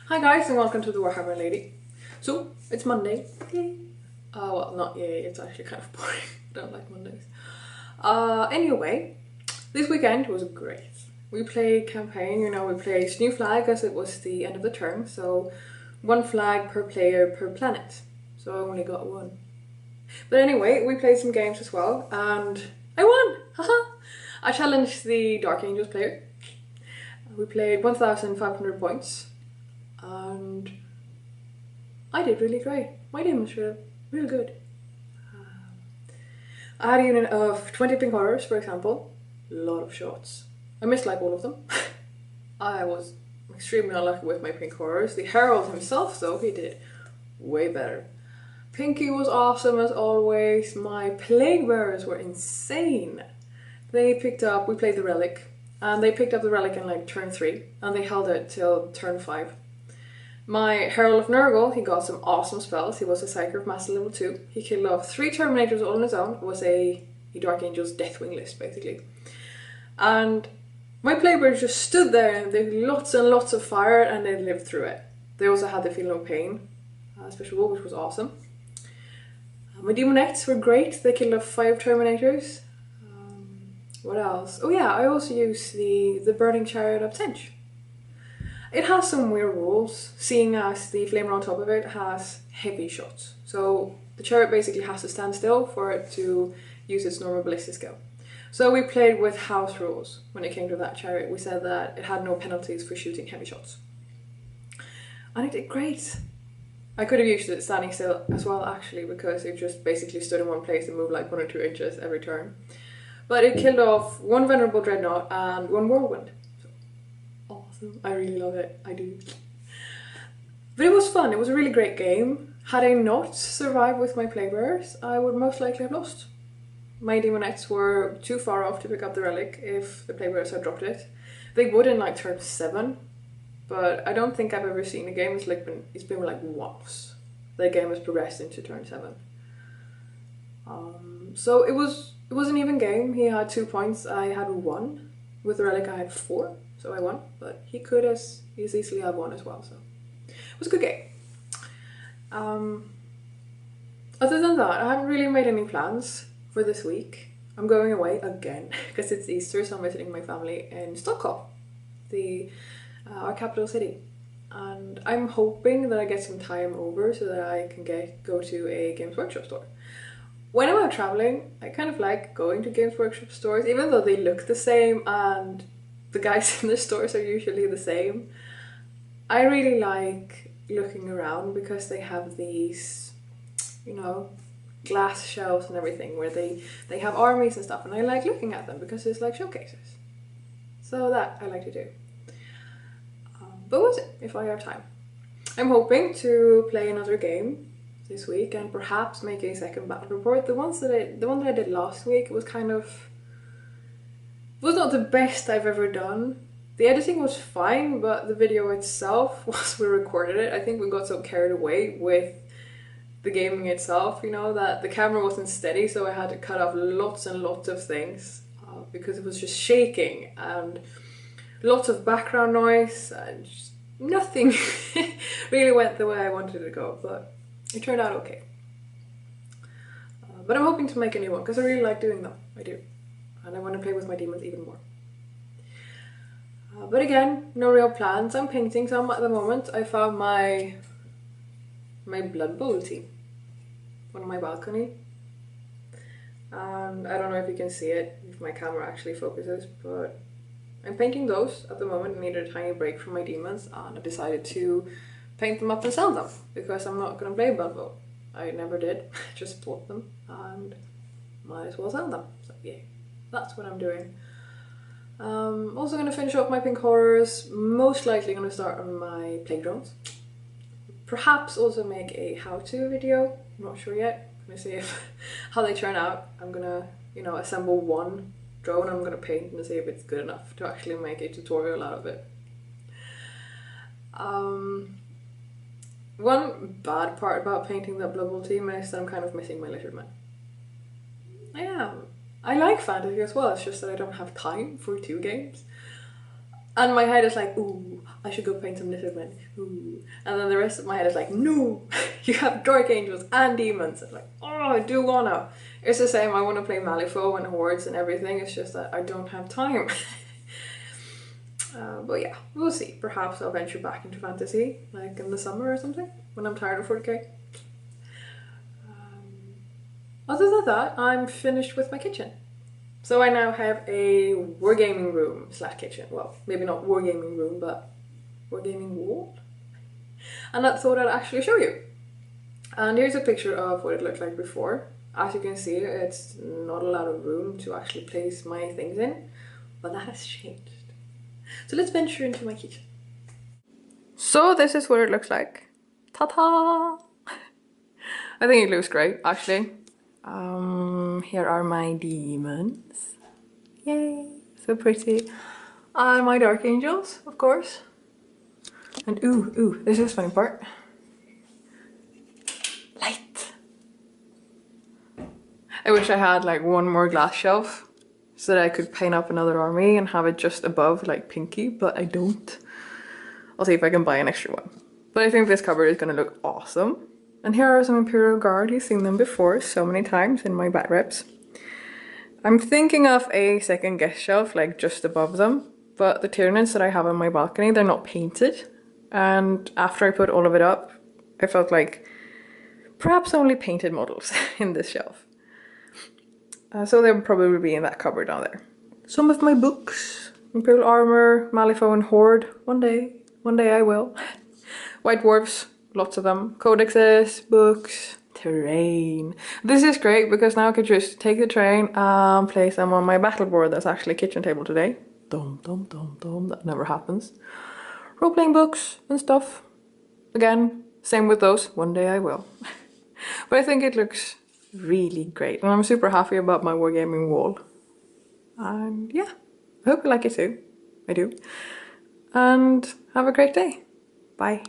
Hi guys and welcome to the Warhammer Lady. So, it's Monday. Yay. Well, not yay, it's actually kind of boring. I don't like Mondays. Anyway, this weekend was great. We played campaign, we played new flag as it was the end of the term, so one flag per player per planet. So I only got one. But anyway, we played some games as well, and I won! Haha! I challenged the Dark Angels player. We played 1,500 points. And I did really great. My game was real good. I had a unit of 20 pink horrors, for example. A lot of shots. I missed like all of them. I was extremely unlucky with my pink horrors. The Herald himself, though, he did way better. Pinky was awesome as always. My plague bearers were insane. We played the relic, and they picked up the relic in like turn 3, and they held it till turn 5. My Herald of Nurgle, he got some awesome spells. He was a Psyker of Master level 2. He killed off 3 Terminators all on his own. It was a Dark Angel's Deathwing list, basically. And my Plaguebearers just stood there and they had lots and lots of fire and they lived through it. They also had the Feel No Pain special rule, which was awesome. My Demonettes were great. They killed off 5 Terminators. What else? Oh yeah, I also used the Burning Chariot of Tench. It has some weird rules, seeing as the flamer on top of it has heavy shots. So the chariot basically has to stand still for it to use its normal ballistic skill. So we played with house rules when it came to that chariot. We said that it had no penalties for shooting heavy shots. And it did great. I could have used it standing still as well, actually, because it just basically stood in one place and moved like 1 or 2 inches every turn. But it killed off 1 Venerable Dreadnought and 1 Whirlwind. Awesome. I really love it. I do. But it was fun. It was a really great game. Had I not survived with my Plaguebearers, I would most likely have lost. My Demonettes were too far off to pick up the relic if the Plaguebearers had dropped it. They would in like turn 7, but I don't think I've ever seen a game it's been like once the game has progressed into turn 7. So it was an even game. He had 2 points, I had 1. With the relic I had 4. So I won, but he could as easily have won as well, so it was a good game. Other than that, I haven't really made any plans for this week. I'm going away again, because it's Easter, so I'm visiting my family in Stockholm, our capital city. And I'm hoping that I get some time over so that I can go to a Games Workshop store. When I'm out traveling, I kind of like going to Games Workshop stores, even though they look the same and the guys in the stores are usually the same. I really like looking around because they have these, glass shelves and everything where they have armies and stuff, and I like looking at them because it's like showcases. So that I like to do. But we'll see if I have time. I'm hoping to play another game this week and perhaps make a second battle report. The one that I did last week was was not the best I've ever done. The editing was fine, but the video itself, once we recorded it, I think we got so carried away with the gaming itself, that the camera wasn't steady, so I had to cut off lots and lots of things because it was just shaking and lots of background noise and just nothing really went the way I wanted it to go, but it turned out okay. But I'm hoping to make a new one because I really like doing them. I do. And I want to play with my demons even more. But again, no real plans. I'm painting some at the moment. I found my Blood Bowl team on my balcony. And I don't know if you can see it, if my camera actually focuses, but I'm painting those at the moment. I needed a tiny break from my demons and I decided to paint them up and sell them because I'm not going to play Blood Bowl. I never did, just bought them and might as well sell them. So yeah. That's what I'm doing. Also going to finish off my pink horrors. Most likely going to start on my plague drones. Perhaps also make a how-to video. I'm not sure yet. I'm going to see how they turn out. I'm going to, assemble one drone. I'm going to paint and see if it's good enough to actually make a tutorial out of it. One bad part about painting that Blood Bowl team is that I'm kind of missing my lizard men. I am. I like fantasy as well, it's just that I don't have time for 2 games. And my head is like, ooh, I should go paint some knitted men. Ooh. And then the rest of my head is like, no, you have dark angels and demons. I'm like, oh, I do wanna. It's the same, I want to play Malifaux and hordes and everything, it's just that I don't have time. But yeah, we'll see. Perhaps I'll venture back into fantasy, like in the summer or something, when I'm tired of 40k. Other than that, I'm finished with my kitchen. So I now have a wargaming room / kitchen. Well, maybe not wargaming room, but wargaming wall. And I thought I'd actually show you. And here's a picture of what it looked like before. As you can see, it's not a lot of room to actually place my things in, but that has changed. So let's venture into my kitchen. So this is what it looks like. Ta-ta! I think it looks great, actually. Here are my demons. Yay! So pretty. And my dark angels, of course. And ooh, this is the funny part. Light! I wish I had like one more glass shelf so that I could paint up another army and have it just above like Pinky, but I don't. I'll see if I can buy an extra one. But I think this cupboard is gonna look awesome. And here are some Imperial Guard. You've seen them before so many times in my bad reps. I'm thinking of a second guest shelf like just above them, but the Tyranids that I have on my balcony, they're not painted. And after I put all of it up, I felt like perhaps only painted models in this shelf. So they'll probably be in that cupboard down there. Some of my books, Imperial Armor, Malifaux and Horde. One day I will. White Dwarfs, lots of them. Codexes, books, terrain. This is great because now I could just take the terrain and place them on my battle board. That's actually a kitchen table today. Dum dum dum dum, that never happens. Role-playing books and stuff. Again, same with those. One day I will. But I think it looks really great and I'm super happy about my wargaming wall. And yeah, I hope you like it too. I do. And have a great day. Bye.